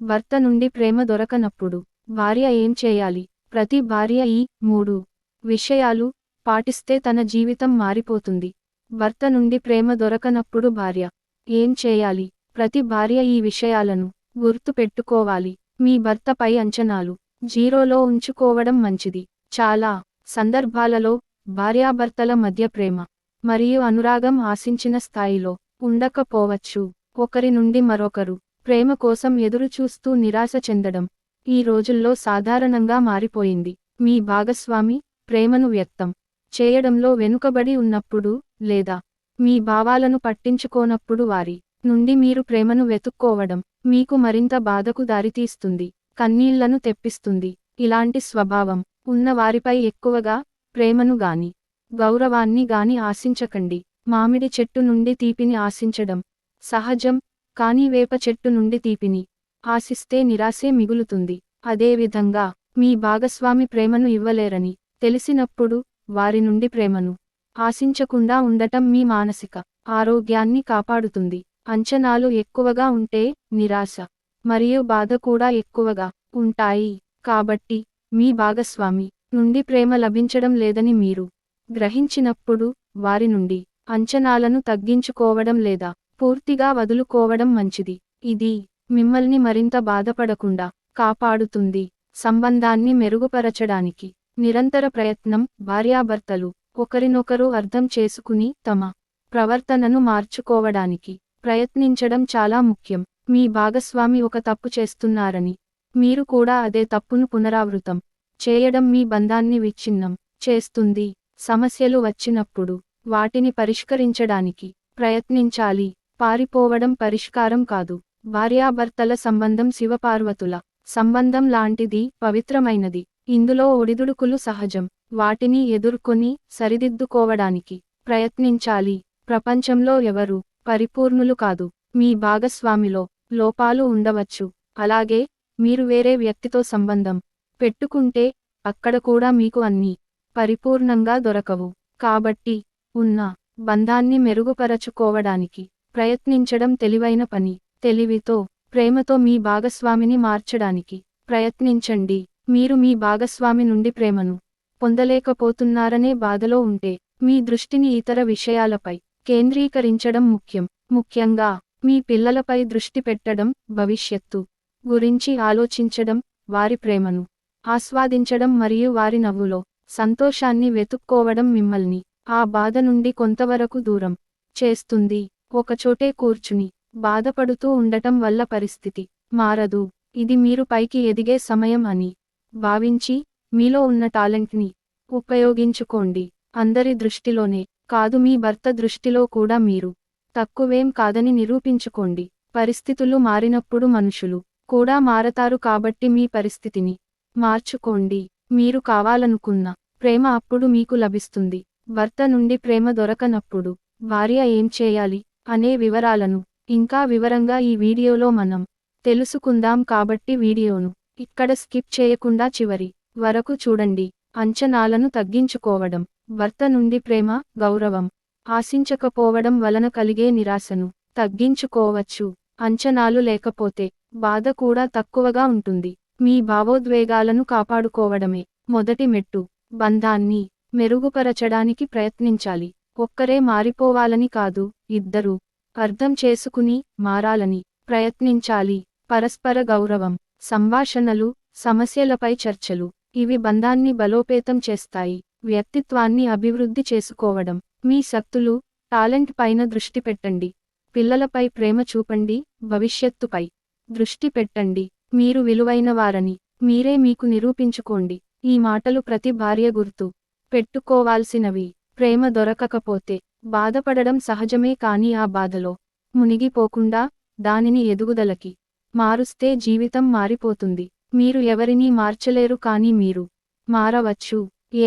భర్త నుండి ప్రేమ దొరకనప్పుడు భార్య ఏం చేయాలి? ప్రతి భార్య ఈ 3 విషయాలు పాటిస్తే తన జీవితం మారిపోతుంది. భర్త నుండి ప్రేమ దొరకనప్పుడు భార్య ఏం చేయాలి? ప్రతి భార్య ఈ విషయాలను గుర్తు పెట్టుకోవాలి. మీ భర్తపై అంచనాలు జీరోలో ఉంచుకోవడం మంచిది. చాలా సందర్భాలలో భార్యాభర్తల మధ్య ప్రేమ మరియు అనురాగం ఆశించిన స్థాయిలో ఉండకపోవచ్చు. ఒకరి నుండి మరొకరు ప్రేమ కోసం ఎదురుచూస్తూ నిరాశ చెందడం ఈ రోజుల్లో సాధారణంగా మారిపోయింది. మీ భాగస్వామి ప్రేమను వ్యక్తం చేయడంలో వెనుకబడి ఉన్నప్పుడు లేదా మీ భావాలను పట్టించుకోనప్పుడు వారి నుండి మీరు ప్రేమను వెతుక్కోవడం మీకు మరింత బాధకు దారితీస్తుంది, కన్నీళ్లను తెప్పిస్తుంది. ఇలాంటి స్వభావం ఉన్న వారిపై ఎక్కువగా ప్రేమను గాని గౌరవాన్ని గాని ఆశించకండి. మామిడి చెట్టు నుండి తీపిని ఆశించడం సహజం, కానీ వేప చెట్టు నుండి తీపిని ఆశిస్తే నిరాశే మిగులుతుంది. అదేవిధంగా మీ భాగస్వామి ప్రేమను ఇవ్వలేరని తెలిసినప్పుడు వారి నుండి ప్రేమను ఆశించకుండా ఉండటం మీ మానసిక ఆరోగ్యాన్ని కాపాడుతుంది. అంచనాలు ఎక్కువగా ఉంటే నిరాశ మరియు బాధ కూడా ఎక్కువగా ఉంటాయి. కాబట్టి మీ భాగస్వామి నుండి ప్రేమ లభించడం లేదని మీరు గ్రహించినప్పుడు వారి నుండి అంచనాలను తగ్గించుకోవడం లేదా పూర్తిగా వదులుకోవడం మంచిది. ఇది మిమ్మల్ని మరింత బాధపడకుండా కాపాడుతుంది. సంబంధాన్ని మెరుగుపరచడానికి నిరంతర ప్రయత్నం భార్యాభర్తలు ఒకరినొకరు అర్థం చేసుకుని తమ ప్రవర్తనను మార్చుకోవడానికి ప్రయత్నించడం చాలా ముఖ్యం. మీ భాగస్వామి ఒక తప్పు చేస్తున్నారని మీరు కూడా అదే తప్పును పునరావృతం చేయడం మీ బంధాన్ని విచ్ఛిన్నం చేస్తుంది. సమస్యలు వచ్చినప్పుడు వాటిని పరిష్కరించడానికి ప్రయత్నించాలి. పారిపోవడం పరిష్కారం కాదు. భార్యాభర్తల సంబంధం శివపార్వతుల సంబంధం లాంటిది, పవిత్రమైనది. ఇందులో ఒడిదుడుకులు సహజం. వాటిని ఎదుర్కొని సరిదిద్దుకోవడానికి ప్రయత్నించాలి. ప్రపంచంలో ఎవరూ పరిపూర్ణులు కాదు. మీ భాగస్వామిలో లోపాలు ఉండవచ్చు. అలాగే మీరు వేరే వ్యక్తితో సంబంధం పెట్టుకుంటే అక్కడ కూడా మీకు అన్నీ పరిపూర్ణంగా దొరకవు. కాబట్టి ఉన్న బంధాన్ని మెరుగుపరచుకోవడానికి ప్రయత్నించడం తెలివైన పని. తెలివితో ప్రేమతో మీ భాగస్వామిని మార్చడానికి ప్రయత్నించండి. మీరు మీ భాగస్వామి నుండి ప్రేమను పొందలేకపోతున్నారనే బాధలో ఉంటే మీ దృష్టిని ఇతర విషయాలపై కేంద్రీకరించడం ముఖ్యం. ముఖ్యంగా మీ పిల్లలపై దృష్టి పెట్టడం, భవిష్యత్తు గురించి ఆలోచించడం, వారి ప్రేమను ఆస్వాదించడం మరియు వారి నవ్వులో సంతోషాన్ని వెతుక్కోవడం మిమ్మల్ని ఆ బాధ నుండి కొంతవరకు దూరం చేస్తుంది. ఒకచోటే కూర్చుని బాధపడుతూ ఉండటం వల్ల పరిస్థితి మారదు. ఇది మీరు పైకి ఎదిగే సమయం అని భావించి మీలో ఉన్న టాలెంట్ని ఉపయోగించుకోండి. అందరి దృష్టిలోనే కాదు, మీ భర్త దృష్టిలో కూడా మీరు తక్కువేం కాదని నిరూపించుకోండి. పరిస్థితులు మారినప్పుడు మనుషులు కూడా మారతారు. కాబట్టి మీ పరిస్థితిని మార్చుకోండి. మీరు కావాలనుకున్న ప్రేమ అప్పుడు మీకు లభిస్తుంది. భర్త నుండి ప్రేమ దొరకనప్పుడు భార్య ఏం చేయాలి అనే వివరాలను ఇంకా వివరంగా ఈ వీడియోలో మనం తెలుసుకుందాం. కాబట్టి వీడియోను ఇక్కడ స్కిప్ చేయకుండా చివరి వరకు చూడండి. అంచనాలను తగ్గించుకోవడం. భర్త నుండి ప్రేమ, గౌరవం ఆశించకపోవడం వలన కలిగే నిరాశను తగ్గించుకోవచ్చు. అంచనాలు లేకపోతే బాధ కూడా తక్కువగా ఉంటుంది. మీ భావోద్వేగాలను కాపాడుకోవడమే మొదటి మెట్టు. బంధాన్ని మెరుగుపరచడానికి ప్రయత్నించాలి. ఒక్కరే మారిపోవాలని కాదు, ఇద్దరూ అర్థం చేసుకుని మారాలని ప్రయత్నించాలి. పరస్పర గౌరవం, సంభాషణలు, సమస్యలపై చర్చలు ఇవి బంధాన్ని బలోపేతం చేస్తాయి. వ్యక్తిత్వాన్ని అభివృద్ధి చేసుకోవడం. మీ శక్తులు, టాలెంట్ పైన దృష్టి పెట్టండి. పిల్లలపై ప్రేమ చూపండి, భవిష్యత్తుపై దృష్టి పెట్టండి. మీరు విలువైనవారని మీరే మీకు నిరూపించుకోండి. ఈ మాటలు ప్రతి భార్య గుర్తు పెట్టుకోవాల్సినవి. ప్రేమ దొరకకపోతే బాధపడడం సహజమే, కానీ ఆ బాధలో మునిగిపోకుండా దానిని ఎదుగుదలకి మారుస్తే జీవితం మారిపోతుంది. మీరు ఎవరినీ మార్చలేరు, కానీ మీరు మారవచ్చు.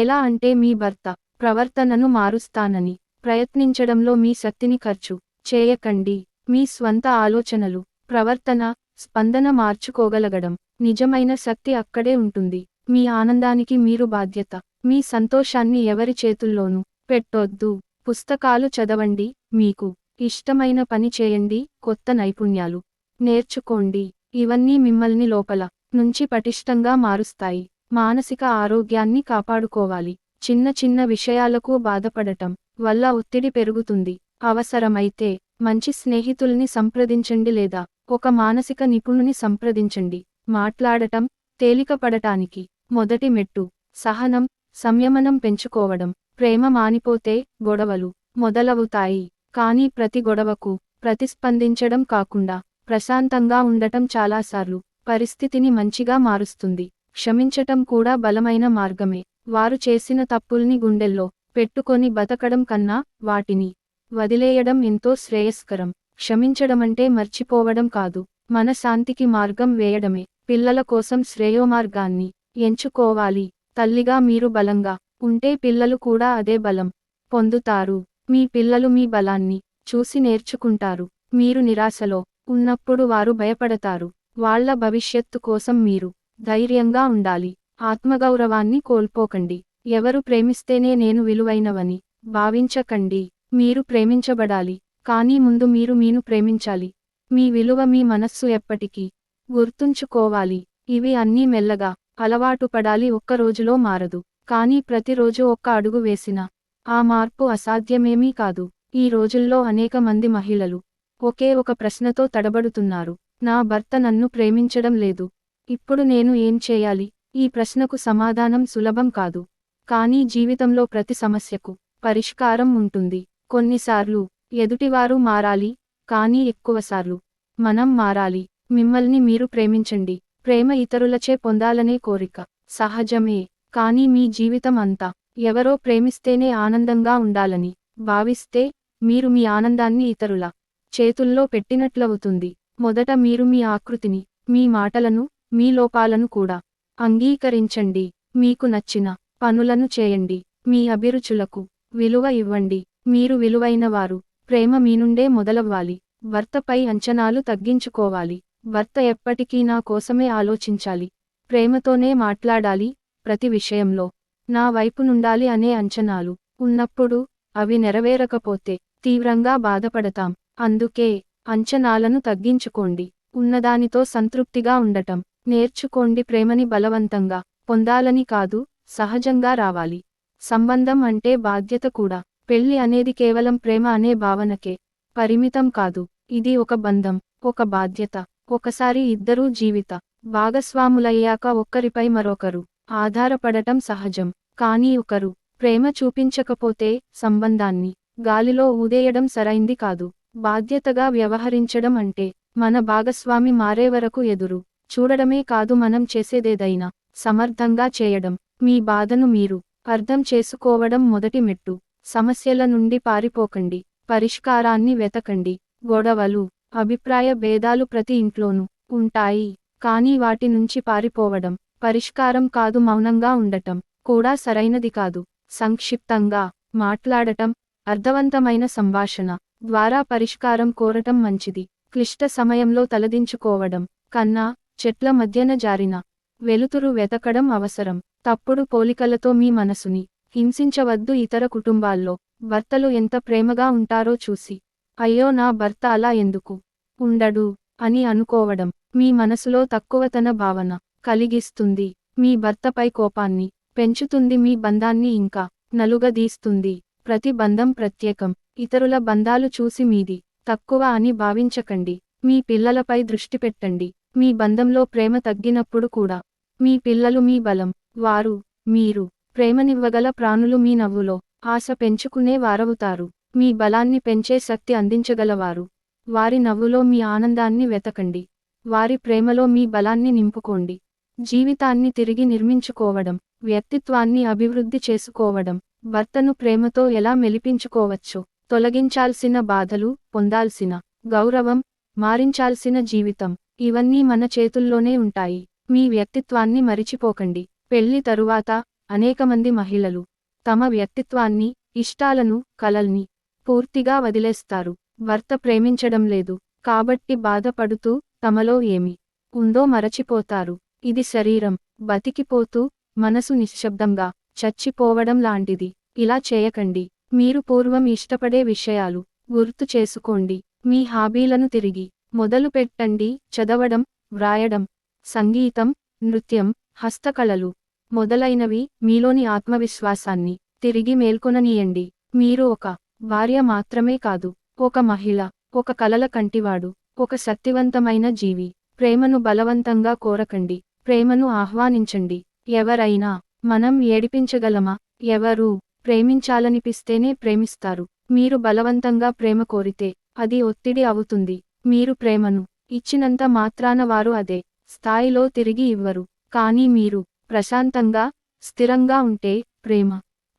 ఎలా అంటే మీ భర్త ప్రవర్తనను మారుస్తానని ప్రయత్నించడంలో మీ శక్తిని ఖర్చు చేయకండి. మీ స్వంత ఆలోచనలు, ప్రవర్తన, స్పందన మార్చుకోగలగడం నిజమైన శక్తి అక్కడే ఉంటుంది. మీ ఆనందానికి మీరు బాధ్యత. మీ సంతోషాన్ని ఎవరి చేతుల్లోనూ పెట్టొద్దు. పుస్తకాలు చదవండి, మీకు ఇష్టమైన పని చేయండి, కొత్త నైపుణ్యాలు నేర్చుకోండి. ఇవన్నీ మిమ్మల్ని లోపల నుంచి పటిష్టంగా మారుస్తాయి. మానసిక ఆరోగ్యాన్ని కాపాడుకోవాలి. చిన్న చిన్న విషయాలకు బాధపడటం వల్ల ఒత్తిడి పెరుగుతుంది. అవసరమైతే మంచి స్నేహితుల్ని సంప్రదించండి లేదా ఒక మానసిక నిపుణుని సంప్రదించండి. మాట్లాడటం తేలికపడటానికి మొదటి మెట్టు సహనం, సంయమనం పెంచుకోవడం. ప్రేమ మానిపోతే గొడవలు మొదలవుతాయి. కానీ ప్రతి గొడవకు ప్రతిస్పందించడం కాకుండా ప్రశాంతంగా ఉండటం చాలాసార్లు పరిస్థితిని మంచిగా మారుస్తుంది. క్షమించటం కూడా బలమైన మార్గమే. వారు చేసిన తప్పుల్ని గుండెల్లో పెట్టుకొని బతకడం కన్నా వాటిని వదిలేయడం ఎంతో శ్రేయస్కరం. క్షమించడమంటే మర్చిపోవడం కాదు, మన శాంతికి మార్గం వేయడమే. పిల్లల కోసం శ్రేయోమార్గాన్ని ఎంచుకోవాలి. తల్లిగా మీరు బలంగా ఉంటే పిల్లలు కూడా అదే బలం పొందుతారు. మీ పిల్లలు మీ బలాన్ని చూసి నేర్చుకుంటారు. మీరు నిరాశలో ఉన్నప్పుడు వారు భయపడతారు. వాళ్ళ భవిష్యత్తు కోసం మీరు ధైర్యంగా ఉండాలి. ఆత్మగౌరవాన్ని కోల్పోకండి. ఎవరు ప్రేమిస్తేనే నేను విలువైనవని భావించకండి. మీరు ప్రేమించబడాలి, కానీ ముందు మీరు మీను ప్రేమించాలి. మీ విలువ మీ మనస్సు ఎప్పటికీ గుర్తుంచుకోవాలి. ఇవి అన్నీ మెల్లగా అలవాటు పడాలి. ఒక్క రోజులో మారదు, కానీ ప్రతిరోజు ఒక్క అడుగు వేసినా ఆ మార్పు అసాధ్యమేమీ కాదు. ఈ రోజుల్లో అనేక మంది మహిళలు ఒకే ఒక ప్రశ్నతో తడబడుతున్నారు. నా భర్త నన్ను ప్రేమించడం లేదు, ఇప్పుడు నేను ఏం చేయాలి? ఈ ప్రశ్నకు సమాధానం సులభం కాదు, కానీ జీవితంలో ప్రతి సమస్యకు పరిష్కారం ఉంటుంది. కొన్నిసార్లు ఎదుటివారు మారాలి, కానీ ఎక్కువసార్లు మనం మారాలి. మిమ్మల్ని మీరు ప్రేమించండి. ప్రేమ ఇతరులచే పొందాలనే కోరిక సహజమే, కానీ మీ జీవితం అంతా ఎవరో ప్రేమిస్తేనే ఆనందంగా ఉండాలని భావిస్తే మీరు మీ ఆనందాన్ని ఇతరుల చేతుల్లో పెట్టినట్లవుతుంది. మొదట మీరు మీ ఆకృతిని, మీ మాటలను, మీ లోపాలను కూడా అంగీకరించండి. మీకు నచ్చిన పనులను చేయండి. మీ అభిరుచులకు విలువ ఇవ్వండి. మీరు విలువైనవారు. ప్రేమ మీ నుండే మొదలవ్వాలి. భర్తపై అంచనాలు తగ్గించుకోవాలి. భర్త ఎప్పటికీ నా కోసమే ఆలోచించాలి, ప్రేమతోనే మాట్లాడాలి, ప్రతి విషయంలో నా వైపు నుండాలి అనే అంచనాలు ఉన్నప్పుడు అవి నెరవేరకపోతే తీవ్రంగా బాధపడతాం. అందుకే అంచనాలను తగ్గించుకోండి. ఉన్నదానితో సంతృప్తిగా ఉండటం నేర్చుకోండి. ప్రేమని బలవంతంగా పొందాలని కాదు, సహజంగా రావాలి. సంబంధం అంటే బాధ్యత కూడా. పెళ్లి అనేది కేవలం ప్రేమ అనే భావనకే పరిమితం కాదు. ఇది ఒక బంధం, ఒక బాధ్యత. ఒకసారి ఇద్దరూ జీవిత భాగస్వాములయ్యాక ఒక్కరిపై మరొకరు ఆధారపడటం సహజం. కానీ ఒకరు ప్రేమ చూపించకపోతే సంబంధాన్ని గాలిలో ఊదేయడం సరైంది కాదు. బాధ్యతగా వ్యవహరించడం అంటే మన భాగస్వామి మారే వరకు ఎదురు చూడడమే కాదు, మనం చేసేదేదైనా సమర్థంగా చేయడం. మీ బాధను మీరు అర్థం చేసుకోవడం మొదటి మెట్టు. సమస్యల నుండి పారిపోకండి, పరిష్కారాన్ని వెతకండి. గొడవలు, అభిప్రాయ భేదాలు ప్రతి ఇంట్లోనూ ఉంటాయి, కానీ వాటి నుంచి పారిపోవడం పరిష్కారం కాదు. మౌనంగా ఉండటం కూడా సరైనది కాదు. సంక్షిప్తంగా మాట్లాడటం, అర్థవంతమైన సంభాషణ ద్వారా పరిష్కారం కోరటం మంచిది. క్లిష్ట సమయంలో తలదించుకోవడం కన్నా చెట్ల మధ్యన జారిన వెలుతురు వెతకడం అవసరం. తప్పుడు పోలికలతో మీ మనసుని హింసించవద్దు. ఇతర కుటుంబాల్లో భర్తలు ఎంత ప్రేమగా ఉంటారో చూసి, అయ్యో నా భర్త అలా ఎందుకు ఉండడు అని అనుకోవడం మీ మనసులో తక్కువతన భావన కలిగిస్తుంది. మీ భర్తపై కోపాన్ని పెంచుతుంది, మీ బంధాన్ని ఇంకా నలుగదీస్తుంది. ప్రతి బంధం ప్రత్యేకం. ఇతరుల బంధాలు చూసి మీది తక్కువ అని భావించకండి. మీ పిల్లలపై దృష్టి పెట్టండి. మీ బంధంలో ప్రేమ తగ్గినప్పుడు కూడా మీ పిల్లలు మీ బలం. వారు మీరు ప్రేమనివ్వగల ప్రాణులు. మీ నవ్వులో ఆశ పెంచుకునే వారవుతారు. మీ బలాన్ని పెంచే శక్తి అందించగలవారు. వారి నవ్వులో మీ ఆనందాన్ని వెతకండి. వారి ప్రేమలో మీ బలాన్ని నింపుకోండి. జీవితాన్ని తిరిగి నిర్మించుకోవడం, వ్యక్తిత్వాన్ని అభివృద్ధి చేసుకోవడం, భర్తను ప్రేమతో ఎలా మెలిపించుకోవచ్చో, తొలగించాల్సిన బాధలు, పొందాల్సిన గౌరవం, మారించాల్సిన జీవితం, ఇవన్నీ మన చేతుల్లోనే ఉంటాయి. మీ వ్యక్తిత్వాన్ని మరిచిపోకండి. పెళ్లి తరువాత అనేకమంది మహిళలు తమ వ్యక్తిత్వాన్ని, ఇష్టాలను, కలల్ని పూర్తిగా వదిలేస్తారు. భర్త ప్రేమించడం లేదు కాబట్టి బాధపడుతూ తమలో ఏమి ఉందో మరచిపోతారు. ఇది శరీరం బతికిపోతూ మనసు నిశ్శబ్దంగా చచ్చిపోవడం లాంటిది. ఇలా చేయకండి. మీరు పూర్వం ఇష్టపడే విషయాలు గుర్తు చేసుకోండి. మీ హాబీలను తిరిగి మొదలుపెట్టండి. చదవడం, వ్రాయడం, సంగీతం, నృత్యం, హస్తకళలు మొదలైనవి మీలోని ఆత్మవిశ్వాసాన్ని తిరిగి మేల్కొననీయండి. మీరు ఒక భార్య మాత్రమే కాదు, ఒక మహిళ, ఒక కలల కంటివాడు, ఒక శక్తివంతమైన జీవి. ప్రేమను బలవంతంగా కోరకండి, ప్రేమను ఆహ్వానించండి. ఎవరైనా మనం ఏడిపించగలమా? ఎవరూ ప్రేమించాలనిపిస్తేనే ప్రేమిస్తారు. మీరు బలవంతంగా ప్రేమ కోరితే అది ఒత్తిడి అవుతుంది. మీరు ప్రేమను ఇచ్చినంత మాత్రాన వారు అదే స్థాయిలో తిరిగి ఇవ్వరు. కానీ మీరు ప్రశాంతంగా, స్థిరంగా ఉంటే ప్రేమ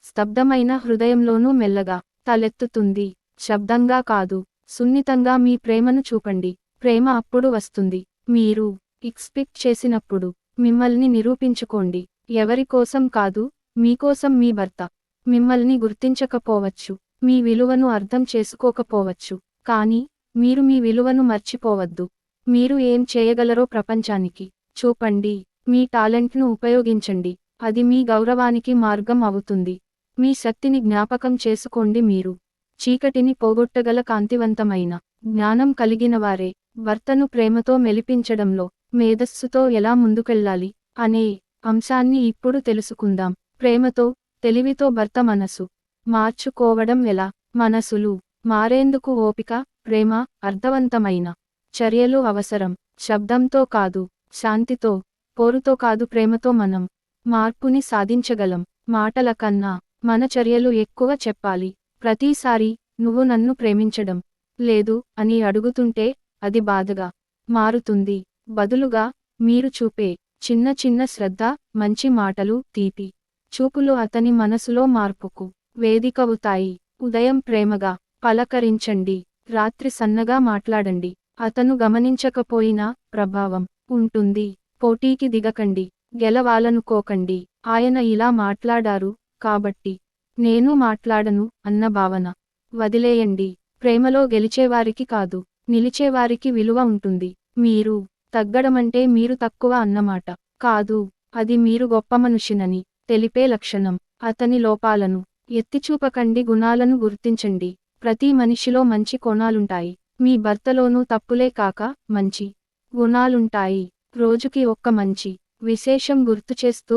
స్తబ్దమైన హృదయంలోనూ మెల్లగా తలెత్తుతుంది. శబ్దంగా కాదు, సున్నితంగా మీ ప్రేమను చూపండి. ప్రేమ అప్పుడు వస్తుంది మీరు ఎక్స్పెక్ట్ చేసినప్పుడు. మిమ్మల్ని నిరూపించుకోండి. ఎవరి కోసం కాదు, మీకోసం. మీ భర్త మిమ్మల్ని గుర్తించకపోవచ్చు, మీ విలువను అర్థం చేసుకోకపోవచ్చు, కానీ మీరు మీ విలువను మర్చిపోవద్దు. మీరు ఏం చేయగలరో ప్రపంచానికి చూపండి. మీ టాలెంట్ను ఉపయోగించండి. అది మీ గౌరవానికి మార్గం అవుతుంది. మీ శక్తిని జ్ఞాపకం చేసుకోండి. మీరు చీకటిని పోగొట్టగల కాంతివంతమైన జ్ఞానం కలిగినవారే. భర్తను ప్రేమతో మెలిపించడంలో మేధస్సుతో ఎలా ముందుకెళ్ళాలి అనే అంశాన్ని ఇప్పుడు తెలుసుకుందాం. ప్రేమతో, తెలివితో భర్త మనసు మార్చుకోవడం ఎలా? మనసులు మారేందుకు ఓపిక, ప్రేమ, అర్థవంతమైన చర్యలు అవసరం. శబ్దంతో కాదు, శాంతితో, పోరుతో కాదు, ప్రేమతో మనం మార్పుని సాధించగలం. మాటల కన్నా మన చర్యలు ఎక్కువ చెప్పాలి. ప్రతిసారి నువ్వు నన్ను ప్రేమించడం లేదు అని అడుగుతుంటే అది బాధగా మారుతుంది. బదులుగా మీరు చూపే చిన్న చిన్న శ్రద్ధ, మంచి మాటలు, తీపి చూపులు అతని మనసులో మార్పుకు వేదికవుతాయి. ఉదయం ప్రేమగా పలకరించండి, రాత్రి సన్నగా మాట్లాడండి. అతను గమనించకపోయినా ప్రభావం ఉంటుంది. పోటీకి దిగకండి, గెలవాలనుకోకండి. ఆయన ఇలా మాట్లాడారు కాబట్టి నేను మాట్లాడను అన్న భావన వదిలేయండి. ప్రేమలో గెలిచేవారికి కాదు, నిలిచేవారికి విలువ ఉంటుంది. మీరు తగ్గడమంటే మీరు తక్కువ అన్నమాట కాదు, అది మీరు గొప్ప మనిషినని తెలిపే లక్షణం. అతని లోపాలను ఎత్తిచూపకండి, గుణాలను గుర్తించండి. ప్రతి మనిషిలో మంచి కోణాలుంటాయి. మీ భర్తలోనూ తప్పులే కాక మంచి గుణాలుంటాయి. రోజుకి ఒక్క మంచి విశేషం గుర్తుచేస్తూ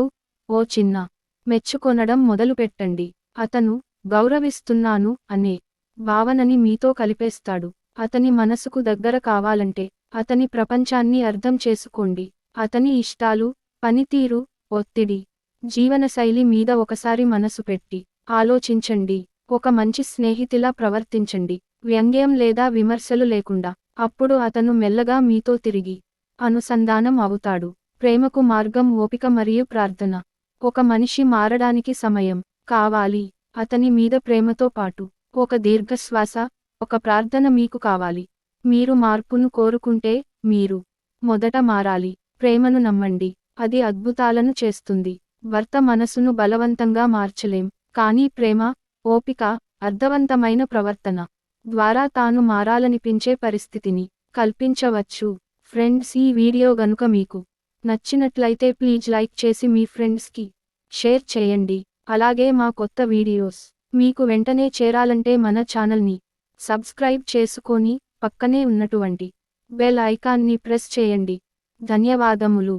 ఓ చిన్న మెచ్చుకొనడం మొదలుపెట్టండి. అతను గౌరవిస్తున్నాను అనే భావనని మీతో కలిపేస్తాడు. అతని మనసుకు దగ్గర కావాలంటే అతని ప్రపంచాన్ని అర్థం చేసుకోండి. అతని ఇష్టాలు, పనితీరు, ఒత్తిడి, జీవనశైలి మీద ఒకసారి మనసు పెట్టి ఆలోచించండి. ఒక మంచి స్నేహితులా ప్రవర్తించండి, వ్యంగ్యం లేదా విమర్శలు లేకుండా. అప్పుడు అతను మెల్లగా మీతో తిరిగి అనుసంధానం అవుతాడు. ప్రేమకు మార్గం ఓపిక మరియు ప్రార్థన. ఒక మనిషి మారడానికి సమయం కావాలి. అతని మీద ప్రేమతో పాటు ఒక దీర్ఘశ్వాస, ఒక ప్రార్థన మీకు కావాలి. మీరు మార్పును కోరుకుంటే మీరు మొదట మారాలి. ప్రేమను నమ్మండి, అది అద్భుతాలను చేస్తుంది. భర్త మనసును బలవంతంగా మార్చలేం, కానీ ప్రేమ, ఓపిక, అర్థవంతమైన ప్రవర్తన ద్వారా తాను మారాలనిపించే పరిస్థితిని కల్పించవచ్చు. ఫ్రెండ్స్, ఈ వీడియో గనుక మీకు నచ్చినట్లయితే ప్లీజ్ లైక్ చేసి మీ ఫ్రెండ్స్కి షేర్ చేయండి. అలాగే మా కొత్త వీడియోస్ మీకు వెంటనే చేరాలంటే మన ఛానల్ని సబ్స్క్రైబ్ చేసుకొని పక్కనే ఉన్నటువంటి బెల్ ఐకాన్ని ప్రెస్ చేయండి. ధన్యవాదములు.